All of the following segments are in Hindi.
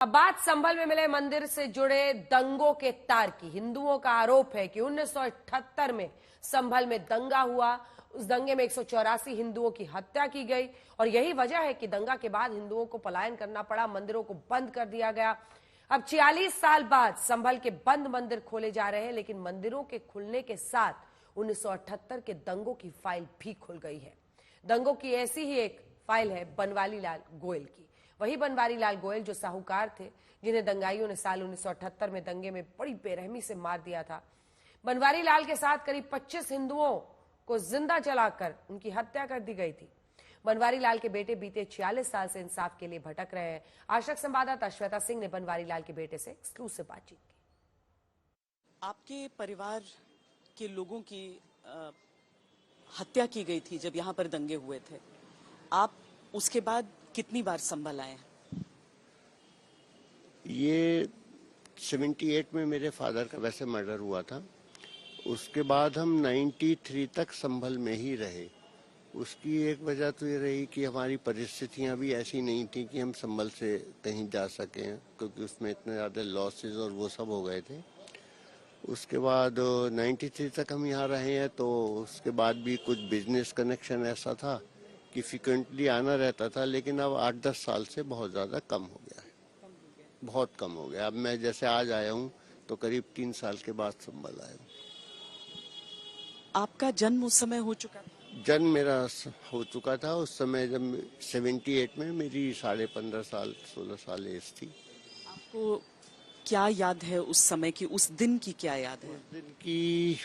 अब बात संभल में मिले मंदिर से जुड़े दंगों के तार की। हिंदुओं का आरोप है कि 1978 में संभल में दंगा हुआ। उस दंगे में 184 हिंदुओं की हत्या की गई और यही वजह है कि दंगा के बाद हिंदुओं को पलायन करना पड़ा, मंदिरों को बंद कर दिया गया। अब 46 साल बाद संभल के बंद मंदिर खोले जा रहे हैं, लेकिन मंदिरों के खुलने के साथ 1978 के दंगों की फाइल भी खुल गई है। दंगों की ऐसी ही एक फाइल है बनवारी लाल गोयल की। वही बनवारी लाल गोयल जो साहूकार थे, जिन्हें दंगाइयों ने साल 1978 में दंगे में बड़ी बेरहमी से मार दिया था। बनवारी लाल के साथ करीब 25 हिंदुओं को जिंदा जलाकर उनकी हत्या कर दी गई थी। बनवारी लाल के बेटे बीते 46 साल से इंसाफ के लिए भटक रहे हैं। आज तक संवाददाता श्वेता सिंह ने बनवारी लाल के बेटे से एक्सक्लूसिव बातचीत की। आपके परिवार के लोगों की हत्या की गई थी जब यहाँ पर दंगे हुए थे। आप उसके बाद कितनी बार संभल आए? ये 78 में मेरे फादर का वैसे मर्डर हुआ था। उसके बाद हम 93 तक संभल में ही रहे। उसकी एक वजह तो ये रही कि हमारी परिस्थितियां भी ऐसी नहीं थी कि हम संभल से कहीं जा सकें, क्योंकि उसमें इतने ज़्यादा लॉसेस और वो सब हो गए थे। उसके बाद 93 तक हम यहाँ रहे हैं, तो उसके बाद भी कुछ बिजनेस कनेक्शन ऐसा था कि फ्रिक्वेंटली आना रहता था, लेकिन अब 8-10 साल से बहुत ज़्यादा कम हो गया है। बहुत कम हो गया। अब मैं जैसे आज आया हूँ तो करीब 3 साल के बाद संभल आया हूँ। आपका जन्म उस समय हो चुका था? जन्म मेरा हो चुका था उस समय, जब 78 में मेरी 15.5 साल 16 साल एज थी। आपको क्या याद है उस समय की, उस दिन की क्या याद है? उस दिन की,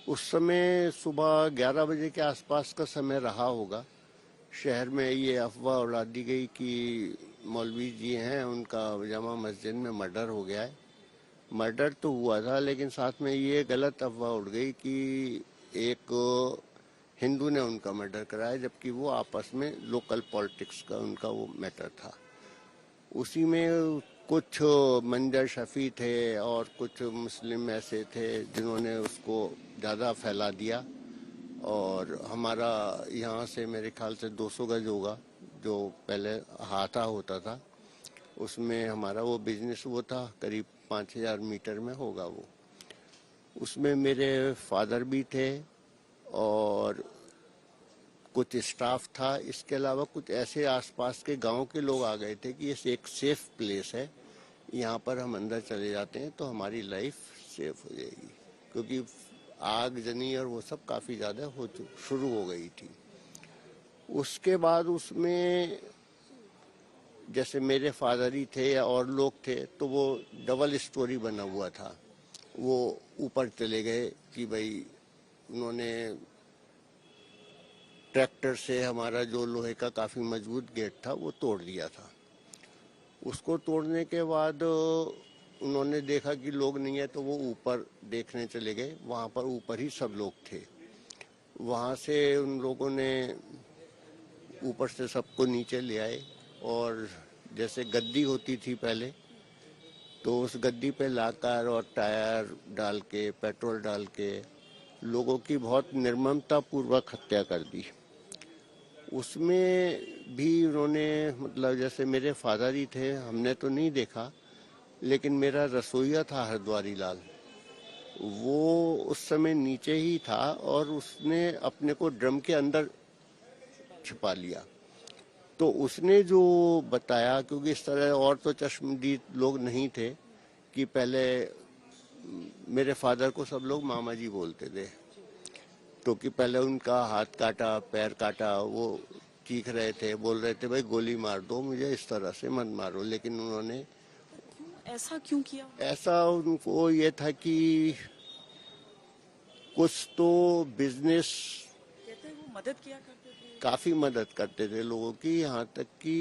उस समय सुबह 11 बजे के आसपास का समय रहा होगा। शहर में ये अफवाह उड़ा दी गई कि मौलवी जी हैं, उनका जामा मस्जिद में मर्डर हो गया है। मर्डर तो हुआ था, लेकिन साथ में ये गलत अफवाह उड़ गई कि एक हिंदू ने उनका मर्डर कराया, जबकि वो आपस में लोकल पॉलिटिक्स का उनका वो मैटर था। उसी में कुछ मंजर शफी थे और कुछ मुस्लिम ऐसे थे जिन्होंने उसको ज़्यादा फैला दिया। और हमारा यहाँ से मेरे ख्याल से 200 गज होगा, जो पहले हाथा होता था, उसमें हमारा वो बिजनेस वो था, करीब 5000 मीटर में होगा वो। उसमें मेरे फादर भी थे और कुछ स्टाफ था। इसके अलावा कुछ ऐसे आसपास के गांव के लोग आ गए थे कि ये एक सेफ प्लेस है, यहाँ पर हम अंदर चले जाते हैं तो हमारी लाइफ सेफ हो जाएगी, क्योंकि आगजनी और वो सब काफ़ी ज़्यादा शुरू हो गई थी। उसके बाद उसमें जैसे मेरे फादर ही थे या और लोग थे, तो वो डबल स्टोरी बना हुआ था। वो ऊपर चले गए कि भाई उन्होंने ट्रैक्टर से हमारा जो लोहे का काफ़ी मजबूत गेट था वो तोड़ दिया था। उसको तोड़ने के बाद उन्होंने देखा कि लोग नहीं है, तो वो ऊपर देखने चले गए। वहाँ पर ऊपर ही सब लोग थे। वहाँ से उन लोगों ने ऊपर से सबको नीचे ले आए और जैसे गद्दी होती थी पहले, तो उस गद्दी पे लाकर और टायर डाल के, पेट्रोल डाल के लोगों की बहुत निर्ममता पूर्वक हत्या कर दी। उसमें भी उन्होंने, मतलब जैसे मेरे फादर ही थे, हमने तो नहीं देखा, लेकिन मेरा रसोइया था हरद्वारी लाल, वो उस समय नीचे ही था और उसने अपने को ड्रम के अंदर छिपा लिया। तो उसने जो बताया, क्योंकि इस तरह और तो चश्मदीद लोग नहीं थे, कि पहले मेरे फादर को सब लोग मामा जी बोलते थे, तो कि पहले उनका हाथ काटा, पैर काटा, वो चीख रहे थे, बोल रहे थे भाई गोली मार दो मुझे, इस तरह से मत मारो। लेकिन उन्होंने ऐसा क्यों किया? ऐसा उनको ये था कि कुछ तो बिजनेस, कहते हैं वो मदद किया करते थे, काफ़ी मदद करते थे लोगों की। यहाँ तक कि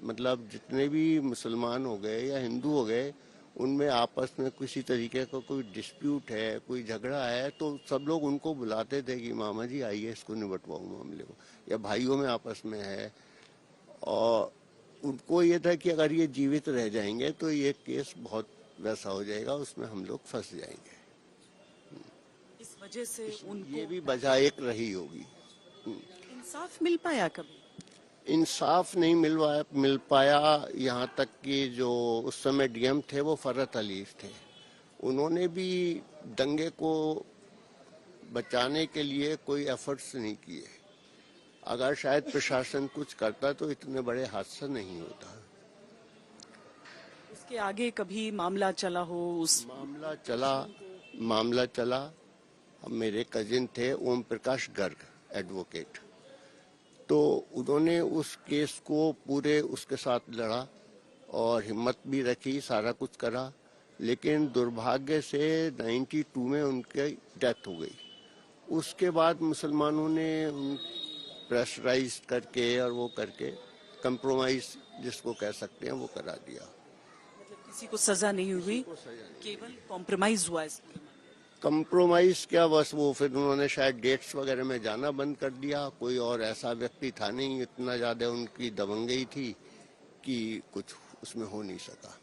मतलब जितने भी मुसलमान हो गए या हिंदू हो गए, उनमें आपस में किसी तरीके का कोई डिस्प्यूट है, कोई झगड़ा है, तो सब लोग उनको बुलाते थे कि मामा जी आइए इसको निपटवाओ मामले को, या भाइयों में आपस में है। और उनको ये था कि अगर ये जीवित रह जाएंगे तो ये केस बहुत वैसा हो जाएगा, उसमें हम लोग फंस जाएंगे। इस वजह से उनको ये भी वजह एक रही होगी। इंसाफ मिल पाया कभी? इंसाफ नहीं मिल पाया। यहाँ तक कि जो उस समय डीएम थे वो फरहत अली थे, उन्होंने भी दंगे को बचाने के लिए कोई एफर्ट्स नहीं किए। अगर शायद प्रशासन कुछ करता तो इतने बड़े हादसा नहीं होता। इसके आगे कभी मामला चला हो? उस मामला चला। अब मेरे कजिन थे ओम प्रकाश गर्ग, एडवोकेट, तो उन्होंने उस केस को पूरे उसके साथ लड़ा और हिम्मत भी रखी, सारा कुछ करा, लेकिन दुर्भाग्य से 92 में उनकी डेथ हो गई। उसके बाद मुसलमानों ने प्रेशराइज करके और वो करके कंप्रोमाइज जिसको कह सकते हैं वो करा दिया। मतलब किसी को सजा नहीं हुई, केवल कॉम्प्रोमाइज हुआ इसमें। कंप्रोमाइज क्या, बस वो फिर उन्होंने शायद डेट्स वगैरह में जाना बंद कर दिया। कोई और ऐसा व्यक्ति था नहीं, इतना ज्यादा उनकी दबंगई थी कि कुछ उसमें हो नहीं सका।